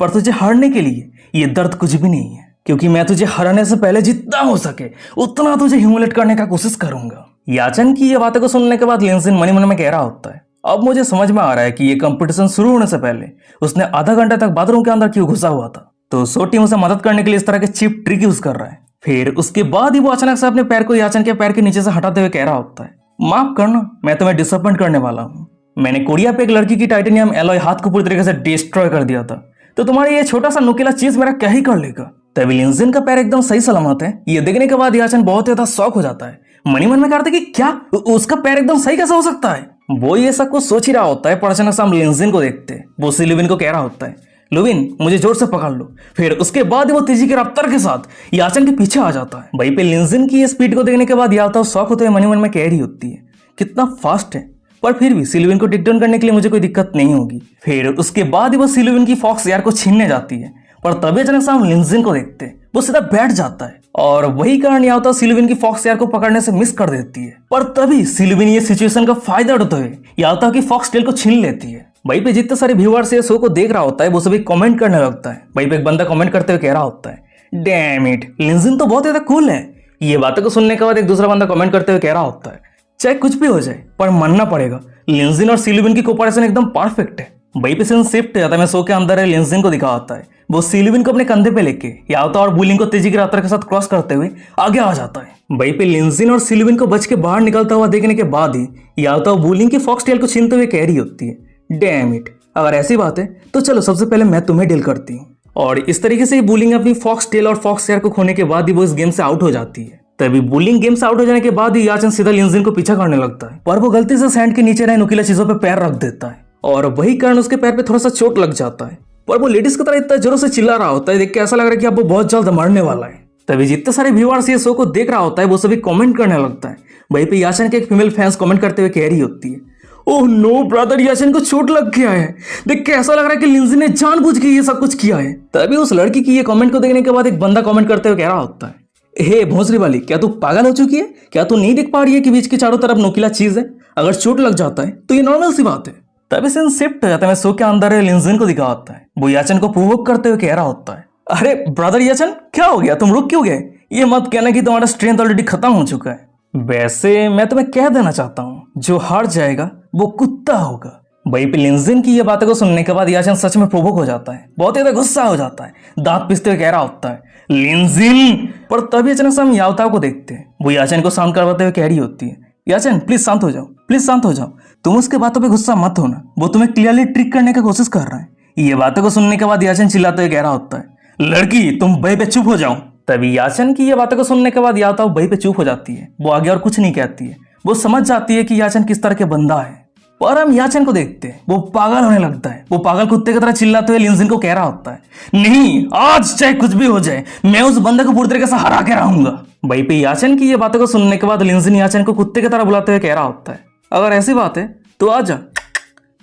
पर तुझे हारने के लिए ये दर्द कुछ भी नहीं है, क्योंकि मैं तुझे हराने से पहले जितना हो सके उतना तुझे ह्यूमिलेट करने का कोशिश करूंगा। याचन की ये बातें को सुनने के बाद लिंजिन मन मन में कह रहा होता है, अब मुझे समझ में आ रहा है कि ये कंपटीशन शुरू होने से पहले उसने आधा घंटा तक बाथरूम के अंदर क्यों घुसा हुआ था, तो शो टीम उसे मदद करने के लिए इस तरह के चीप ट्रिक यूज कर रहा है। फिर उसके बाद ही वो अचानक से अपने पैर को याचन के पैर के नीचे से हटाते हुए कह रहा होता है, माफ करना, मैं तुम्हें डिसअपॉइंट करने वाला हूँ। मैंने कोरिया पे एक लड़की की टाइटेनियम एलॉय हाथ को पूरी तरीके से डिस्ट्रॉय कर दिया था, तो तुम्हारा ये छोटा सा नुकीला चीज मेरा क्या ही कर लेगा। तभी लिंजिन का पैर एकदम सही सलामत है। ये देखने के बाद याचन बहुत ज्यादा शॉक हो जाता है, मनी मन में कहता है कि क्या उसका पैर एकदम सही कैसा हो सकता है? वो ये सब कुछ सोच ही रहा होता है, पर अचानक से हम लिंजिन को देखते हैं, वो सिलुबिन को कह रहा होता है, लुविन मुझे जोर से पकड़ लो। फिर उसके बाद वो तेजी की रफ्तार के साथ याचन के पीछे आ जाता है। वहीं पे लिंजिन की ये स्पीड को देखने के बाद याओता शौक होते हुए मनी मन में कह रही होती है, कितना फास्ट है, पर फिर भी सिलुबिन को टेक डाउन करने के लिए मुझे कोई दिक्कत नहीं होगी। फिर उसके बाद वो सिलुबिन की फॉक्स एयर को छीनने जाती है, पर तभी अचानक से हम लिंजिन को देखते हैं, वो सीधा बैठ जाता है और वही कारण याओता सिलुबिन की फॉक्स एयर को पकड़ने से मिस कर देती है। पर तभी सिलुबिन ये सिचुएशन का फायदा उठाते हुए याओता की फॉक्स टेल को छीन लेती है। वहीं पे जितने सारे व्यूअर्स ये शो को देख रहा होता है वो सभी कमेंट करने लगता है। वहीं पे एक बंदा कमेंट करते हुए कह रहा होता है, डैम इट, लिंजिन तो बहुत ज्यादा कूल है। ये बातों को सुनने के बाद एक दूसरा बंदा कमेंट करते हुए कह रहा होता है, चाहे कुछ भी हो जाए पर मानना पड़ेगा, लिंजिन और सिलुबिन की कोऑपरेशन एकदम परफेक्ट है। वहीं पे सीन शिफ्ट जाता है, मैं शो के अंदर है, लिंजिन को दिखा होता है, वो सिलुबिन को अपने कंधे पे लेके याओता और बुलिंग को तेजी की रफ्तार के साथ क्रॉस करते हुए आगे आ जाता है। वहीं पे लिंजिन और सिलुबिन को बच के बाहर निकलता हुआ देखने के बाद ही याओता और बुलिंग की फॉक्स टेल को छीनते हुए कह रही होती है, डैम इट, अगर ऐसी बात है तो चलो सबसे पहले मैं तुम्हें डील करती हूँ। और इस तरीके से बुलिंग अपनी फॉक्स टेल और फॉक्स एयर को खोने के बाद ही वो इस गेम से आउट हो जाती है। तभी बुलिंग गेम से आउट हो जाने के बाद ही याचन सीधा लिंजिन को पीछा करने लगता है, पर वो गलती से सैंड के नीचे रहे नुकीला चीजों पे पैर रख देता है और वही कारण उसके पैर पे थोड़ा सा चोट लग जाता है। पर वो लेडीज की तरह इतना जोरों से चिल्ला रहा होता है, देख के ऐसा लग रहा है कि अब वो बहुत जल्द मरने वाला है। तभी जितने सारे व्यूअर्स ये शो को देख रहा होता है वो सभी कमेंट करने लगता है। वहीं पे याचन के एक फीमेल फैंस कमेंट करते हुए कह रही होती है, ओह नो ब्रदर, याचन को चोट लग गया है, देख के ऐसा लग रहा है कि लिंजिन ने जानबूझ के ये सब कुछ किया है। तभी उस लड़की की ये कमेंट को देखने के बाद एक बंदा कमेंट करते हुए कह रहा होता है, हे भोसड़ी वाली, क्या तू पागल हो चुकी है? क्या तू नहीं देख पा रही है कि बीच के चारों तरफ नुकीला चीज है? अगर चोट लग जाता है तो ये नॉर्मल सी बात है। तभी सीन शिफ्ट हो जाता है, मैं शो के अंदर है, लिंजिन को दिखा होता है, वो याचन को प्रोवोक करते हुए कह रहा होता है, अरे ब्रदर याचन, क्या हो गया, तुम रुक क्यों गए? ये मत कहना कि तुम्हारा स्ट्रेंथ ऑलरेडी खत्म हो चुका है। वैसे मैं तुम्हें कह देना चाहता हूँ, जो हार जाएगा वो कुत्ता होगा, वहीं पे लिंजिन की ये बातों को सुनने के बाद याचन सच में प्रोवोक हो जाता है, बहुत ज्यादा गुस्सा हो जाता है, दांत पिसते हुए कह रहा होता है लिंजिन। पर तभी अचानक से हम यावताओ को देखते हैं, वो याचन को शांत करवाते हुए कह रही होती है याचन प्लीज शांत हो जाओ, प्लीज शांत हो जाओ, तुम उसके बातों पे गुस्सा मत होना, वो तुम्हें क्लियरली ट्रिक करने की कोशिश कर रहा है। ये बातों को सुनने के बाद याचन चिल्लाते हुए कह रहा होता है लड़की तुम वहीं पे चुप हो जाओ। तभी याचन की ये बातों को सुनने के बाद यावताओ वहीं पे चुप हो जाती है, वो आगे और कुछ नहीं कहती है, वो समझ जाती है कि याचन किस तरह के बंदा है। और हम याचन को देखते हैं, वो पागल होने लगता है, वो पागल कुत्ते की तरह चिल्लाते हुए लिंजिन को कह रहा होता है नहीं, आज चाहे कुछ भी हो जाए मैं उस बंदे को पूरी तरीके से हरा के रहूंगा। वहीं पे याचन की ये बातों को सुनने के बाद लिंजिन याचन को कुत्ते की तरह बुलाते हुए कह रहा होता है अगर ऐसी बात है तो आ जा।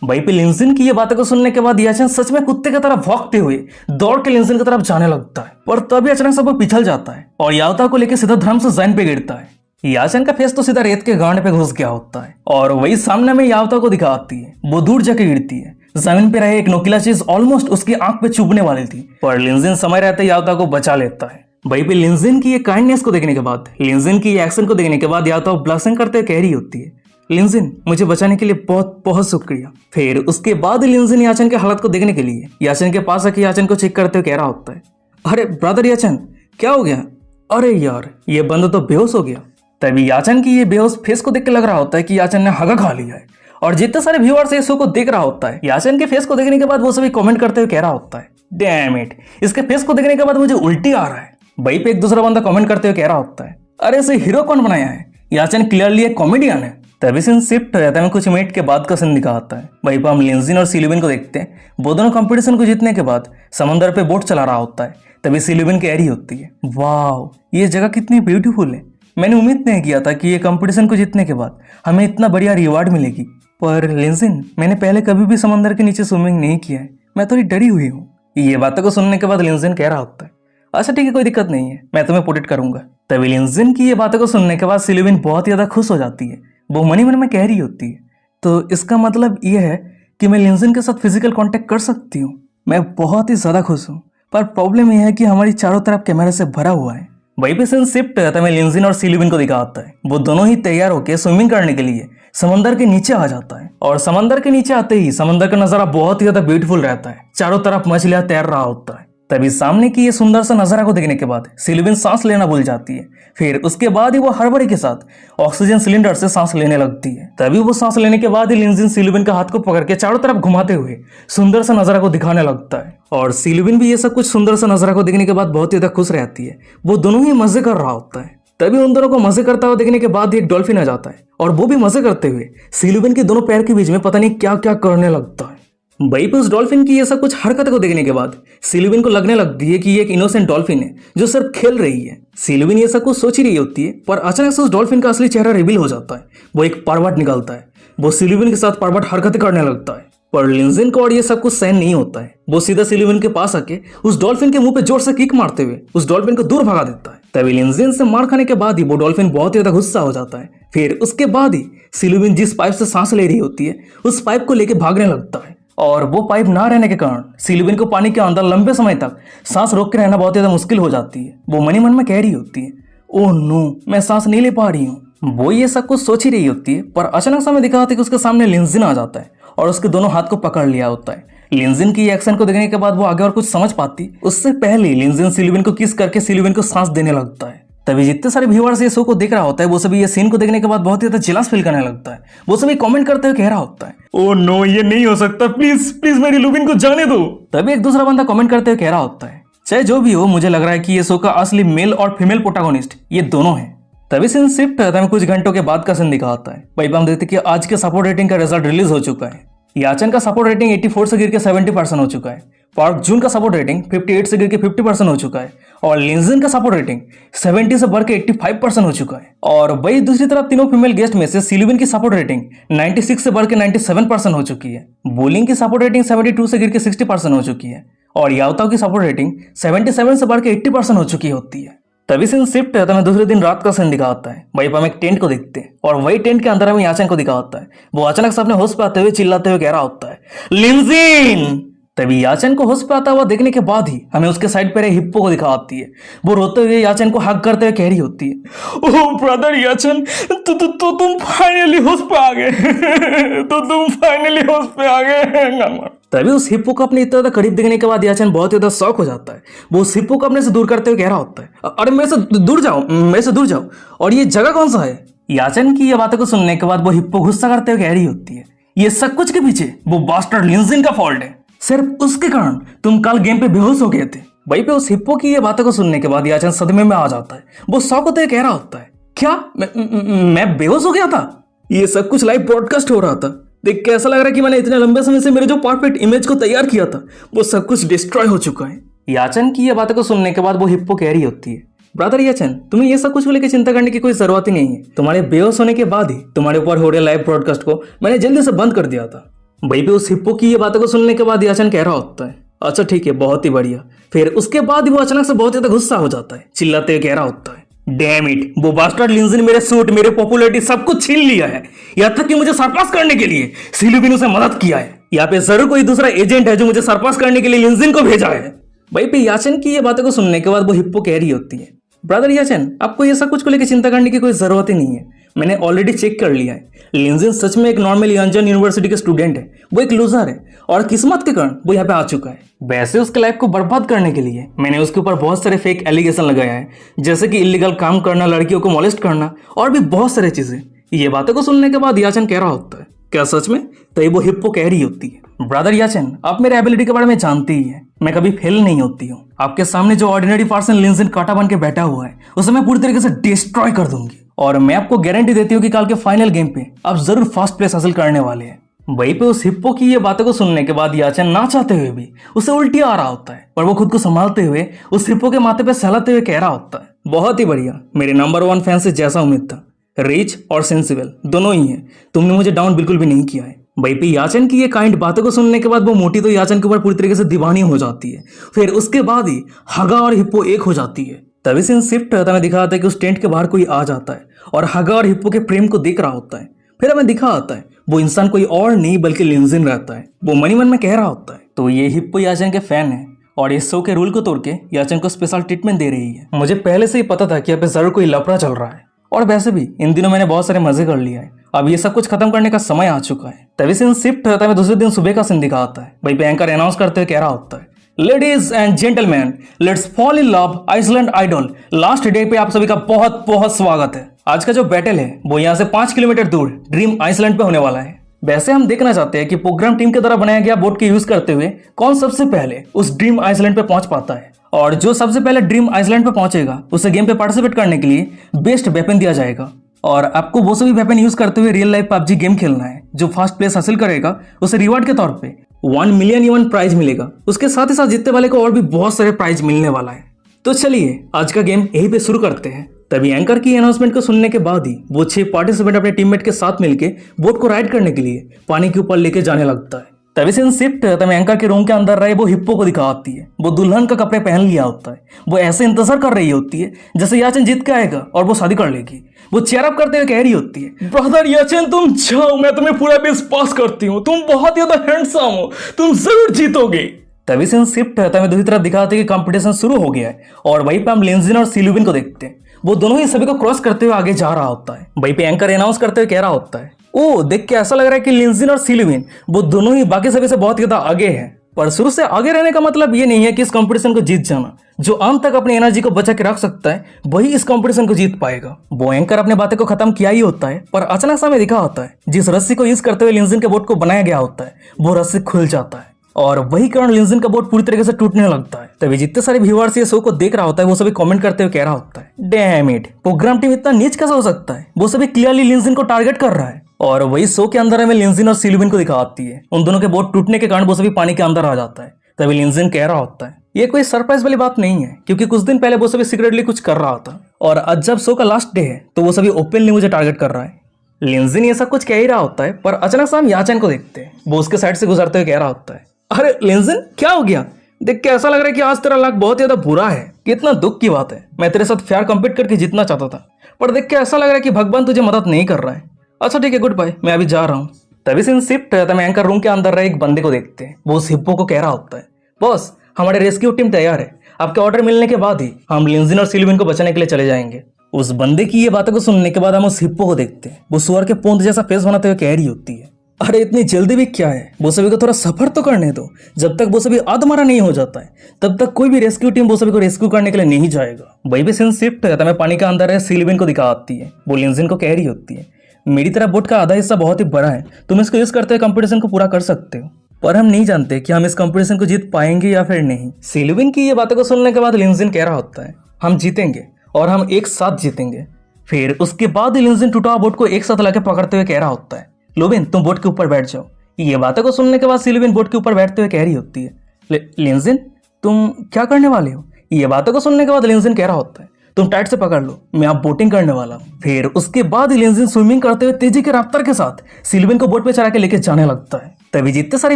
वहीं पे लिंजिन की ये बातों को सुनने के बाद याचन सच में कुत्ते की तरह भौंकते हुए दौड़ के लिंजिन की तरफ जाने लगता है, पर तभी अचानक से वो पिछल जाता है और यावता को लेकर सीधा धर्म से जैन पे गिरता है। याचन का फेस तो सीधा रेत के गांड पे घुस गया होता है और वही सामने में यावता को दिखाती है, वो दूर जाके गिरती है, जमीन पे रहे एक नोकीला चीज ऑलमोस्ट उसकी आंख पे चुभने वाली थी, पर लिंजिन समय रहते यावता को बचा लेता है। वहीं पे लिंजिन की ये काइंडनेस को देखने के बाद, लिंजिन की ये एक्शन को देखने के बाद यावता ब्लशिंग करते हुए कह रही होती है लिंजिन मुझे बचाने के लिए बहुत बहुत शुक्रिया। फिर उसके बाद लिंजिन याचन के हालत को देखने के लिए याचन के पास आके याचन को चेक करते हुए कह रहा होता है अरे ब्रदर याचन क्या हो गया, अरे यार ये बंदा तो बेहोश हो गया। तभी याचन की ये बेहोश फेस को देख के लग रहा होता है कि याचन ने हगा खा लिया है, और जितने सारे व्यूअर्स इस शो को देख रहा होता है याचन के फेस को देखने के बाद वो सभी कमेंट करते हुए कह रहा होता है डैम इट, इसके फेस को देखने के बाद मुझे उल्टी आ रहा है। वहीं पे एक दूसरा बंदा कमेंट करते हुए कह रहा होता है अरे इसे हीरो कौन बनाया है, याचन क्लियरली एक कॉमेडियन है। तभी सीन शिफ्ट हो जाता है, कुछ मिनट के बाद का सीन दिखाता है। वहीं पर हम लिंजिन और सिलुबिन को देखते हैं, वो दोनों कंपटीशन को जीतने के बाद समंदर पे बोट चला रहा होता है। तभी सिलुबिन कह रही होती है वाह ये जगह कितनी ब्यूटीफुल है, मैंने उम्मीद नहीं किया था कि ये कंपटीशन को जीतने के बाद हमें इतना बढ़िया रिवार्ड मिलेगी। पर लिंजिन मैंने पहले कभी भी समंदर के नीचे स्विमिंग नहीं किया है, मैं थोड़ी डरी हुई हूँ। ये बातों को सुनने के बाद लिंजिन कह रहा होता है अच्छा ठीक है कोई दिक्कत नहीं है, मैं तुम्हें प्रोटेक्ट करूंगा। तभी लिंजिन की ये बातों को सुनने के बाद सिलुबिन बहुत ज्यादा खुश हो जाती है, वो मनी मन में कह रही होती है तो इसका मतलब यह है कि मैं लिंजिन के साथ फिजिकल कांटेक्ट कर सकती हूँ। मैं बहुत ही ज्यादा खुश हूँ, पर प्रॉब्लम यह है कि हमारी चारों तरफ कैमरे से भरा हुआ है। वहीं पे सीन शिफ्ट होता है, लिंजिन और सिलुबिन को दिखाता है, वो दोनों ही तैयार होकर स्विमिंग करने के लिए समंदर के नीचे आ जाता है। और समंदर के नीचे आते ही समंदर का नजारा बहुत ही ज्यादा ब्यूटीफुल रहता है, चारों तरफ मछलियां तैर रहा होता है। तभी सामने की ये सुंदर सा नजारा को देखने के बाद सिलुबिन सांस लेना भूल जाती है, फिर उसके बाद ही वो हड़बड़ी के साथ ऑक्सीजन सिलेंडर से सांस लेने लगती है। तभी वो सांस लेने के बाद ही लिंजिन सिलुबिन का हाथ को पकड़ के चारों तरफ घुमाते हुए सुंदर सा नजारा को दिखाने लगता है, और सिलुबिन भी ये सब कुछ सुंदर सा नजारा को देखने के बाद बहुत ही ज्यादा खुश रहती है, वो दोनों ही मजे कर रहा होता है। तभी उन दोनों को मजे करता हुआ देखने के बाद एक डॉल्फिन आ जाता है, और वो भी मजे करते हुए सिलुबिन के दोनों पैर के बीच में पता नहीं क्या क्या करने लगता है। वहीं पे उस डॉल्फिन की ये सब कुछ हरकत को देखने के बाद सिलुबिन को लगने लगती है कि ये एक इनोसेंट डॉल्फिन है जो सिर्फ खेल रही है। सिलुबिन ये सब कुछ सोच ही रही होती है, पर अचानक से उस डॉल्फिन का असली चेहरा रिवील हो जाता है, वो एक परवट निकलता है, वो सिलुबिन के साथ परवट हरकतें करने लगता है। पर लिंजिन को और ये सब कुछ सहन नहीं होता है, वो सीधा सिलुबिन के पास आके उस डॉल्फिन के मुंह पे जोर से किक मारते हुए उस डॉल्फिन को दूर भगा देता है। तभी लिंजिन से मार खाने के बाद ही वो डॉल्फिन बहुत ही ज्यादा गुस्सा हो जाता है, फिर उसके बाद ही सिलुबिन जिस पाइप से सांस ले रही होती है उस पाइप को लेके भागने लगता है, और वो पाइप ना रहने के कारण सिलुबिन को पानी के अंदर लंबे समय तक सांस रोक के रहना बहुत ज्यादा मुश्किल हो जाती है। वो मनी मन में कह रही होती है ओह नो मैं सांस नहीं ले पा रही हूँ। वो ये सब कुछ सोच ही रही होती है, पर अचानक समय दिखाता है कि उसके सामने लिंजिन आ जाता है और उसके दोनों हाथ को पकड़ लिया होता है। लिंजिन की एक्शन को देखने के बाद वो आगे और कुछ समझ पाती, उससे पहले लिंजिन सिलुबिन को किस करके सिलुबिन को सांस देने लगता है। तभी जितने सारे व्यूअर्स ये शो को देख रहा होता है वो सभी ये सीन को देखने के बाद बहुत ही ज्यादा जेलस फील करने लगता है, वो सभी कमेंट करते हुए कह रहा होता है ओह नो ये नहीं हो सकता, प्लीज प्लीज मेरी लुबिन को जाने दो। तभी एक दूसरा बंदा कमेंट करते हुए कह रहा होता है चाहे जो भी हो मुझे लग रहा है कि ये शो का असली मेल और फीमेल प्रोटैगनिस्ट ये दोनों हैं। तभी सीन शिफ्ट होता है, कुछ घंटों के बाद का सीन दिखाता है। वहीं पर हम देखते कि आज के सपोर्ट रेटिंग का रिजल्ट रिलीज हो चुका है। याचन का सपोर्ट रेटिंग 84 से गिर के 70% हो चुका है, पार्क जून का सपोर्ट रेटिंग 58 से गिर के 50% हो चुका है, और लिंजिन का सपोर्ट रेटिंग 70 से बढ़ के 85% हो चुका है। और वही दूसरी तरफ तीनों फीमेल गेस्ट में से सिलुबिन की सपोर्ट रेटिंग 96 से बढ़ के 97% हो चुकी है, बोलिंग की सपोर्ट रेटिंग 72 से गिर के 60% हो चुकी है, और यावताओ की सपोर्ट रेटिंग 77 से बढ़ के 80% हो चुकी होती है। तभी सीन शिफ्ट होता है, दूसरे दिन रात का सीन दिखाता है। वहीं पर हम एक टेंट को देखते हैं, और वही टेंट के अंदर हमें याचन को दिखाता है। वो अचानक से अपने होश पे आते हुए चिल्लाते हुए कह रहा होता है लिंजिन तभी याचन को होश पे आता हुआ देखने के बाद ही हमें उसके साइड पे रहे हिप्पो को दिखाती है। वो रोते हुए याचन को हक करते हुए कह रही होती है, ओह ब्रदर याचन, तुम फाइनली होश पे आ गए। तुम फाइनली होश पे आ गए। तभी उस हिप्पो को अपने इतना ज्यादा करीब देखने के बाद याचन बहुत ज्यादा शॉक हो जाता है। वो उस हिप्पो को अपने से दूर करते हुए कह रहा होता है, अरे मेरे से दूर जाओ, मेरे से दूर जाओ, और ये जगह कौन सा है? याचन की ये बातों को सुनने के बाद वो हिप्पो गुस्सा करते हुए कह रही होती है, ये सब कुछ के पीछे वो बास्टर्ड लिंजिन का फॉल्ट है। सिर्फ उसके कारण तुम कल गेम पे बेहोश हो गए थे। वहीं पे उस हिप्पो की ये बातों को सुनने के बाद याचन सदमे में आ जाता है। वो शॉक होते हुए कह रहा होता है, क्या मैं बेहोश हो गया था? ये सब कुछ लाइव ब्रॉडकास्ट हो रहा था। देख के ऐसा लग रहा है कि मैंने इतने लंबे समय से मेरे जो परफेक्ट इमेज को तैयार किया था वो सब कुछ डिस्ट्रॉय हो चुका है। याचन की ये बातों को सुनने के बाद वो हिप्पो कह रही होती है, ब्रदर याचन, तुम्हें ये सब कुछ को लेकर चिंता करने की कोई जरूरत ही नहीं है। तुम्हारे बेहोश होने के बाद ही तुम्हारे ऊपर हो रहे लाइव ब्रॉडकास्ट को मैंने जल्दी से बंद कर दिया था। वहीं पे उस हिप्पो की ये बातों को सुनने के बाद याचन कह रहा होता है, अच्छा ठीक है, बहुत ही बढ़िया। फिर उसके बाद वो अचानक से बहुत ज्यादा गुस्सा हो जाता है, चिल्लाते हुए कह रहा होता है, डैम इट, वो बास्टर्ड लिंजिन मेरे सूट, मेरे पॉपुलैरिटी सब कुछ छीन लिया है। यहाँ तक कि मुझे सरपास करने के लिए सिलुबिन ने उसे मदद किया है। यहाँ पे जरूर कोई दूसरा एजेंट है जो मुझे सरपास करने के लिए लिंजिन को भेजा है। वहीं पे याचन की ये बातों को सुनने के बाद वो हिप्पो कह रही होती है, ब्रदर याचन, आपको ये सब कुछ को लेकर चिंता करने की कोई जरूरत ही नहीं है। मैंने ऑलरेडी चेक कर लिया है, लिंजिन सच में एक नॉर्मल यंजन यूनिवर्सिटी के स्टूडेंट है। वो एक लूजर है और किस्मत के कारण वो यहाँ पे आ चुका है। वैसे उसके लाइफ को बर्बाद करने के लिए मैंने उसके ऊपर बहुत सारे फेक एलिगेशन लगाया है, जैसे कि इलीगल काम करना, लड़कियों को मोलेस्ट करना और भी बहुत सारी चीजें। ये बातों को सुनने के बाद याचन कह रहा होता है, क्या सच में? तभी वो हिप्पो कह रही होती है, ब्रदर याचन, आप मेरे एबिलिटी के बारे में जानते ही हैं, मैं कभी फेल नहीं होती हूँ। आपके सामने जो ऑर्डिनरी पर्सन लिंजिन काटा बन के बैठा हुआ है उसे मैं पूरी तरीके से डिस्ट्रॉय कर दूंगी, और मैं आपको गारंटी देती हूँ कि कल के फाइनल गेम पे आप जरूर फर्स्ट प्लेस हासिल करने वाले हैं। वहीं पे उस हिप्पो की ये बातों को सुनने के बाद याचन ना चाहते हुए भी उसे उल्टी आ रहा होता है, पर वो खुद को संभालते हुए उस हिप्पो के माथे पे सहलाते हुए कह रहा होता है, बहुत ही बढ़िया, मेरे नंबर 1 फैन से जैसा उम्मीद था, रिच और सेंसिबल दोनों ही है, तुमने मुझे डाउन बिल्कुल भी नहीं किया है। वहीं पे याचन की ये काइंड बातों को सुनने के बाद वो मोटी तो याचन के ऊपर पूरी तरीके से दीवानी हो जाती है। फिर उसके बाद ही हगा और हिप्पो एक हो जाती है। तभी सीन शिफ्ट होता है, दिखाता है कि उस टेंट के बाहर कोई आ जाता है और हगा और हिप्पो के प्रेम को देख रहा होता है। फिर हमें दिखा आता है वो इंसान कोई और नहीं बल्कि लिंजिन रहता है। वो मनी मन में कह रहा होता है, तो ये हिप्पो याचन के फैन है और इस शो के रूल को तोड़ के याचन को स्पेशल ट्रीटमेंट दे रही है। मुझे पहले से ही पता था कि यहाँ पे जरूर कोई लफड़ा चल रहा है, और वैसे भी इन दिनों मैंने बहुत सारे मजे कर लिया है, अब ये सब कुछ खत्म करने का समय आ चुका है। तभी सीन शिफ्ट होता है, दूसरे दिन सुबह का सीन दिखाता है। वहीं पे एंकर अनाउंस करते हुए कह रहा होता है, ladies and gentleman, let's fall in love Iceland idol last day पे आप सभी का बहुत बहुत स्वागत है। आज का जो बैटल है वो यहाँ से 5 किलोमीटर दूर ड्रीम आइसलैंड पे होने वाला है। वैसे हम देखना चाहते हैं कि प्रोग्राम टीम के द्वारा बनाया गया बोट के यूज करते हुए कौन सबसे पहले उस ड्रीम आइसलैंड पे पहुंच पाता है, और जो सबसे पहले ड्रीम आइसलैंड पे पहुंचेगा उसे गेम पे पार्टिसिपेट करने के लिए बेस्ट वेपन दिया जाएगा। और आपको वो सभी वेपन यूज करते हुए रियल लाइफ पबजी गेम खेलना है। जो फर्स्ट प्लेस हासिल करेगा उसे रिवार्ड के तौर पे 1 मिलियन इवन प्राइज मिलेगा। उसके साथ ही साथ जीतने वाले को और भी बहुत सारे प्राइज मिलने वाला है। तो चलिए आज का गेम यहीं पे शुरू करते हैं। तभी एंकर की अनाउंसमेंट को सुनने के बाद ही वो 6 पार्टिसिपेंट अपने टीममेट के साथ मिलके बोट को राइड करने के लिए पानी के ऊपर लेके जाने लगता है। तभी सीन शिफ्ट है, तभी एंकर के रूम के अंदर रहे वो हिप्पो को दिखाती है। वो दुल्हन का कपड़े पहन लिया होता है। वो ऐसे इंतजार कर रही होती है जैसे याचन जीत के आएगा और वो शादी कर लेगी। वो चेयर अप करते हुए कह रही होती है, ब्रदर याचन तुम जाओ, मैं तुम्हें पूरा विश्वास करती हूँ, तुम बहुत ज्यादा हैंडसम हो, तुम जरूर जीतोगे। तभी सीन शिफ्ट है, तभी दूसरी तरफ दिखाते हैं कि कंपटीशन शुरू हो गया है, और वहीं पे हम लिंजिन और सिलुबिन को देखते हैं। वो दोनों ही सभी को क्रॉस करते हुए आगे जा रहा होता है। वहीं पे एंकर अनाउंस करते हुए कह रहा होता है, ओ देख के ऐसा लग रहा है कि लिंजिन और सिलुबिन वो दोनों ही बाकी सभी से बहुत ज्यादा आगे हैं। पर शुरू से आगे रहने का मतलब ये नहीं है कि इस कंपटीशन को जीत जाना। जो अंत तक अपनी एनर्जी को बचा के रख सकता है वही इस कंपटीशन को जीत पाएगा। वो एंकर अपने बातें को खत्म किया ही होता है, पर अचानक सामने दिखा होता है जिस रस्सी को यूज करते हुए लिंजिन के बोट को बनाया गया होता है वो रस्सी खुल जाता है, और वही कारण लिंजिन का बोट पूरी तरीके से टूटने लगता है। तभी जितने सारे व्यूअर्स ये शो को देख रहा होता है वो सभी कमेंट करते हुए कह रहा होता है, डैम इट, प्रोग्राम टीम इतना नीच कैसा हो सकता है। वो सभी क्लियरली लिंजिन को टारगेट कर रहा है, और वही शो के अंदर हमें लिंजिन और सिलुबिन को दिखाती है। उन दोनों के बोट टूटने के कारण वो सभी पानी के अंदर आ जाता है। तभी लिंजिन कह रहा होता है, ये कोई सरप्राइज वाली बात नहीं है, क्योंकि कुछ दिन पहले वो सभी सीक्रेटली कुछ कर रहा था, और आज जब शो का लास्ट डे है तो वो सभी ओपनली मुझे टारगेट कर रहा है। लिंजिन ये सब कुछ कह ही रहा होता है, पर अचानक से हम याचन को देखते हैं। वो उसके साइड से गुजरते हुए कह रहा होता है, अरे लिंजिन क्या हो गया? देख के ऐसा लग रहा है कि आज तेरा लक बहुत ज्यादा बुरा है। कितना दुख की बात है, मैं तेरे साथ फेयर कम्पीट करके जीतना चाहता था, पर देख के ऐसा लग रहा है कि भगवान तुझे मदद नहीं कर रहा है। अच्छा ठीक है, गुड बाय, मैं अभी जा रहा हूँ। तभी सीन शिफ्ट है, तभी एंकर रूम के अंदर रहे एक बंदे को देखते हैं। वो उस हिप्पो को कह रहा होता है, बॉस हमारे रेस्क्यू टीम तैयार है, आपके ऑर्डर मिलने के बाद ही हम लिंजिन और सिल्विन को बचाने के लिए चले जाएंगे। उस बंदे की ये बातों को सुनने के बाद हम उस हिप्पो को देखते हैं। वो सुअर के पोंत जैसा फेस बनाते हुए कह रही होती है, अरे इतनी जल्दी भी क्या है, वो सभी को थोड़ा सफर तो करने दो। जब तक वो सभी आधमरा नहीं हो जाता है तब तक कोई भी रेस्क्यू टीम वो सभी को रेस्क्यू करने के लिए नहीं जाएगा। वही भी सीन शिफ्ट है, तभी पानी के अंदर है सिल्विन को दिखा आती है। वो लिंजिन को कह रही होती है, मेरी तरह बोट का आधा हिस्सा बहुत ही बड़ा है, तुम इसको यूज करते हुए कंपटीशन को पूरा कर सकते हो, पर हम नहीं जानते कि हम इस कंपटीशन को जीत पाएंगे या फिर नहीं। सिल्विन की ये बातों को सुनने के बाद लिंजिन कह रहा होता है, हम जीतेंगे और हम एक साथ जीतेंगे। फिर उसके बाद लिंजिन टूटा हुआ बोट को एक साथ लाके पकड़ते हुए कह रहा होता है, लोबिन तुम बोट के ऊपर बैठ जाओ। ये बातों को सुनने के बाद सिल्विन बोट के ऊपर बैठते हुए कह रही होती है, लिंजिन तुम क्या करने वाले हो। ये बातों को सुनने के बाद लिंजिन कह रहा होता है, तुम टाइट से पकड़ लो, मैं आप बोटिंग करने वाला हूँ। फिर उसके बाद लिंजिन स्विमिंग करते हुए तेजी के रफ्तार के साथ सिल्विन को बोट पे चढ़ा के लेके जाने लगता है। तभी जितने सारे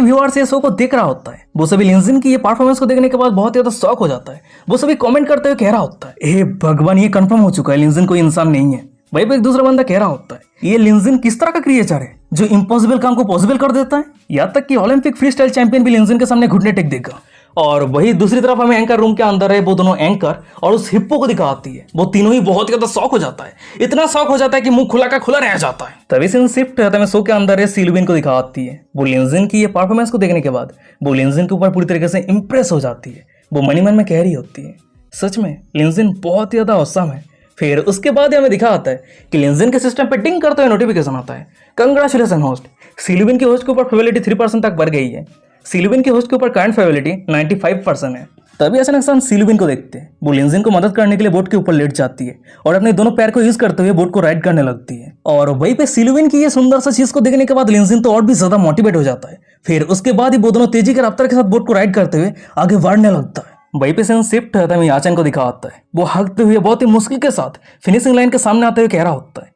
व्यूअर्स ये शो को देख रहा होता है वो सभी लिंजिन की ये परफॉर्मेंस को देखने के बाद बहुत ज्यादा शॉक हो जाता है। वो सभी कमेंट करते हुए कह रहा होता है, हे भगवान ये कंफर्म हो चुका है लिंजिन कोई इंसान नहीं है। वही पे एक दूसरा बंदा कह रहा होता है, ये लिंजिन किस तरह का क्रिएचर है जो इम्पॉसिबल काम को पॉसिबल कर देता है। यहाँ तक कि ओलंपिक फ्री स्टाइल चैंपियन भी लिंजिन के सामने घुटने टेक देगा। और वही दूसरी तरफ हमें एंकर रूम के अंदर है वो दोनों एंकर और उस हिप्पो को दिखाती है। वो तीनों ही बहुत ज्यादा शॉक हो जाता है, इतना शॉक हो जाता है कि मुंह खुला का खुला रह जाता है। तभी सीन शिफ्ट है, शो के अंदर है सिल्विन को दिखाती है। वो लिंजिन की ये परफॉर्मेंस को देखने के बाद वो लिंजिन के ऊपर पूरी तरीके से इंप्रेस हो जाती है। वो मनी मन में कह रही होती है, सच में लिंजिन बहुत ज्यादा औसम है। फिर उसके बाद हमें दिखा आता है कि लिंजिन के सिस्टम पे टिंग करते हुए नोटिफिकेशन आता है, कंग्रेचुलेशन होस्ट, सिल्विन की होस्ट के ऊपर फेवरिटी 3% तक बढ़ गई है। सिल्विन की होस्ट के ऊपर करंट फेवरिटी 95% है। तभी अचानक से हम सिल्विन को देखते हैं। वो लिंजिन को मदद करने के लिए बोट के ऊपर लेट जाती है और अपने दोनों पैर को यूज करते हुए बोट को राइड करने लगती है। और वहीं पे सिल्विन की ये सुंदर सा चीज को देखने के बाद लिंजिन तो और भी ज्यादा मोटिवेट हो जाता है। फिर उसके बाद ही वो दोनों तेजी के रफ्तार के साथ बोट को राइड करते हुए आगे बढ़ने लगता है। वहीं पे सीन शिफ्ट है, तभी याचन को दिखा आता है। वो हगते हुए बहुत ही मुश्किल के साथ फिनिशिंग लाइन के सामने आते हुए कह रहा होता है,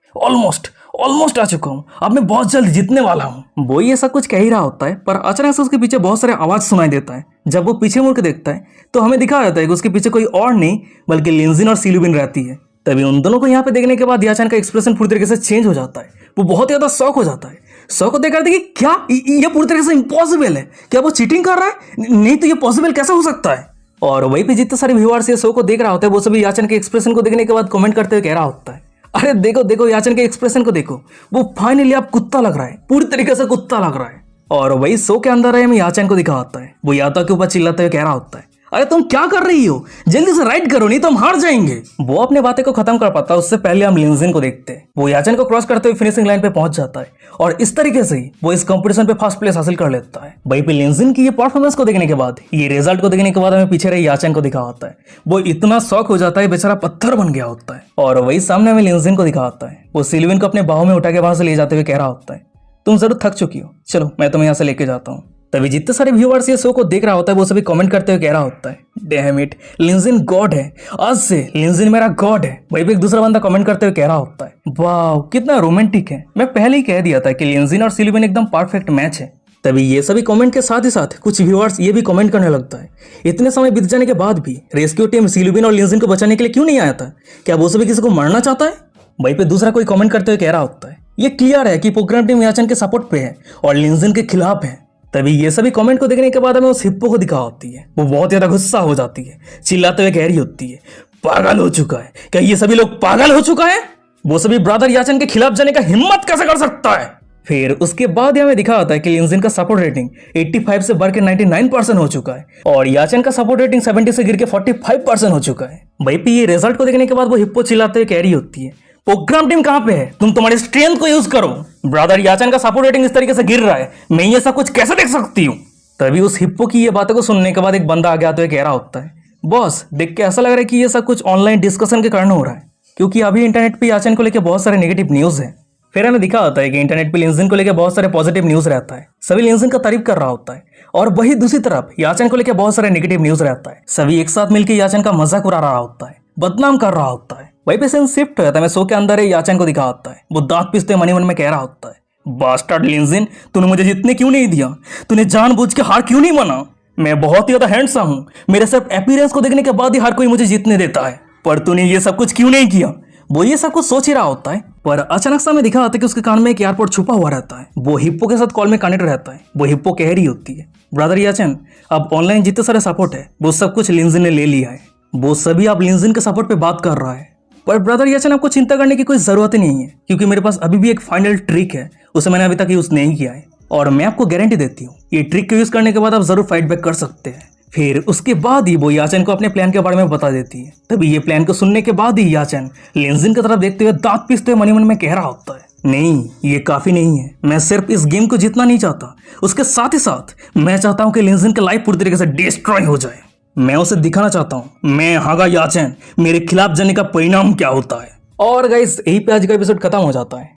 ऑलमोस्ट आ चुका हूँ, अब मैं बहुत जल्द जीतने वाला हूँ। वो ये सब कुछ कह ही रहा होता है, पर अचानक से उसके पीछे बहुत सारे आवाज सुनाई देता है। जब वो पीछे मुड़ के देखता है तो हमें दिखा जाता है कि उसके पीछे कोई और नहीं बल्कि लिंजिन और सिल्विन रहती है। तभी उन दोनों को यहाँ पे देखने के बाद याचन का एक्सप्रेशन पूरी तरीके से चेंज हो जाता है। वो बहुत ज्यादा शॉक हो जाता है। शॉक को देख रहे थे कि क्या ये पूरी तरीके से इम्पॉसिबल है, क्या वो चीटिंग कर रहा है, नहीं तो ये पॉसिबल कैसे हो सकता है। और वहीं पे जितने सारे व्यूअर्स ये शो को देख रहा होता है वो सभी याचन के एक्सप्रेशन को देखने के बाद कमेंट करते हुए कह रहा होता है, अरे देखो याचन के एक्सप्रेशन को देखो, वो फाइनली अब कुत्ता लग रहा है, पूरी तरीके से कुत्ता लग रहा है। और वही शो के अंदर है हमें याचन को दिखा होता है। वो याता के ऊपर चिल्लाते हुए कह रहा होता है, अरे तुम क्या कर रही हो, जल्दी से राइड करो नहीं तो हम हार जाएंगे। वो अपने बातें को खत्म कर पाता उससे पहले हम लिंजिन को देखते हैं। वो याचन को क्रॉस करते हुए फिनिशिंग लाइन पे पहुंच जाता है और इस तरीके से ही वो इस कंपटीशन पे फर्स्ट प्लेस हासिल कर लेता है। वहीं पे लिंजिन की ये परफॉर्मेंस को देखने के बाद, ये रिजल्ट को देखने के बाद हमें पीछे रहे याचन को दिखा होता है। वो इतना शॉक हो जाता है, बेचारा पत्थर बन गया होता है। और वही सामने हमें लिंजिन को दिखा होता है। वो सिल्विन को अपने बाहों में उठा के वहां से ले जाते हुए कह रहा होता है, तुम जरूर थक चुकी हो, चलो मैं तुम्हें यहाँ से लेके जाता हूँ। तभी जितने सारे व्यूअर्स ये शो को देख रहा होता है वो सभी कमेंट करते हुए कह रहा होता है, डैम इट, लिंजिन गॉड है, आज से लिंजिन मेरा गॉड है। वही भी एक दूसरा बंदा कमेंट करते हुए कह रहा होता है, वाह कितना रोमांटिक है, मैं पहले ही कह दिया था कि लिंजिन और सिल्विन एकदम परफेक्ट मैच है। तभी ये सभी कमेंट के साथ ही साथ कुछ व्यूअर्स ये भी कमेंट करने लगता है, इतने समय बीत जाने के बाद भी रेस्क्यू टीम सिल्विन और लिंजिन को बचाने के लिए क्यों नहीं आया था, क्या वो सभी किसी को मारना चाहता है। वहीं पे दूसरा कोई कमेंट करते हुए कह रहा होता है, ये क्लियर है कि प्रोग्राम टीम याचन के सपोर्ट पे है और लिंजिन के खिलाफ है। तभी ये सभी कमेंट को देखने के बाद हमें उस हिप्पो को दिखा होती है। वो बहुत ज्यादा गुस्सा हो जाती है, चिल्लाते हुए कह रही होती है, पागल हो चुका है, क्या ये सभी लोग पागल हो चुका है, वो सभी ब्रदर याचन के खिलाफ जाने का हिम्मत कैसे कर सकता है। फिर उसके बाद हमें दिखा होता है कि लिंजिन का सपोर्ट रेटिंग 85 से बढ़ के 99% हो चुका है और याचन का सपोर्ट रेटिंग 70 से गिर के 45% हो चुका है। वहीं पे ये रिजल्ट को देखने के बाद वो हिप्पो चिल्लाते हुए कह रही होती है, प्रोग्राम टीम कहां पे है, तुम तुम्हारी स्ट्रेंथ को यूज करो, ब्रदर याचन का सपोर्ट रेटिंग इस तरीके से गिर रहा है, मैं ये सब कुछ कैसे देख सकती हूँ। तभी उस हिप्पो की ये बातों को सुनने के बाद एक बंदा आगे आते हुए कह रहा होता है, बॉस देख के ऐसा लग रहा है कि ये सब कुछ ऑनलाइन डिस्कशन के कारण हो रहा है, क्योंकि अभी इंटरनेट पे याचन को लेकर बहुत सारे नेगेटिव न्यूज है। फिर हमें दिखा होता है कि इंटरनेट पे लिंजिन को लेकर बहुत सारे पॉजिटिव न्यूज रहता है, सभी लिंजिन का तारीफ कर रहा होता है और वही दूसरी तरफ याचन को लेकर बहुत सारे नेगेटिव न्यूज रहता है, सभी एक साथ मिलकर याचन का मजाक उड़ा रहा होता है, बदनाम कर रहा होता है। वहीं पे सीन शिफ्ट होता है, शो के अंदर याचन को दिखा होता है। वो दांत पीसते मनी मन में कह रहा होता है, बास्टर्ड लिंजिन, तूने मुझे जीतने क्यों नहीं दिया, तूने जानबूझ के हार क्यों नहीं माना, मैं बहुत ही ज्यादा हैंडसम हूँ, मेरे सिर्फ अपीयरेंस को देखने के बाद ही हर कोई मुझे जीतने देता है, पर तूने ये सब कुछ क्यों नहीं किया। वो ये सब कुछ सोच ही रहा होता है। पर अचानक सा हमें दिखा आता है कि उसके कान में एक एयरपोर्ट छुपा हुआ रहता है। वो हिप्पो के साथ कॉल में कनेक्ट रहता है। वो हिप्पो कह रही होती है, ब्रदर याचन, अब ऑनलाइन जितने सारे सपोर्ट है वो सब कुछ लिंजिन ने ले लिया है। वो सभी आप लिंजिन के सपोर्ट पे बात कर रहा है। पर ब्रदर याचन, आपको चिंता करने की कोई जरूरत ही नहीं है, क्योंकि मेरे पास अभी भी एक फाइनल ट्रिक है, उसे मैंने अभी तक यूज नहीं किया है और मैं आपको गारंटी देती हूँ ये ट्रिक को यूज करने के बाद आप जरूर फाइट बैक कर सकते हैं। फिर उसके बाद ही वो याचन को अपने प्लान के बारे में बता देती है। तभी ये प्लान को सुनने के बाद ही याचन लिंजिन की तरफ देखते हुए दांत पीसते हुए मनी मन में कह रहा होता है, नहीं ये काफी नहीं है, मैं सिर्फ इस गेम को जीतना नहीं चाहता, उसके साथ ही साथ मैं चाहता हूँ कि लिंजिन का लाइफ पूरी तरीके से डिस्ट्रॉय हो जाए। मैं उसे दिखाना चाहता हूँ मैं हागा याचन मेरे खिलाफ जाने का परिणाम क्या होता है। और गाइस यही पे आज का एपिसोड खत्म हो जाता है।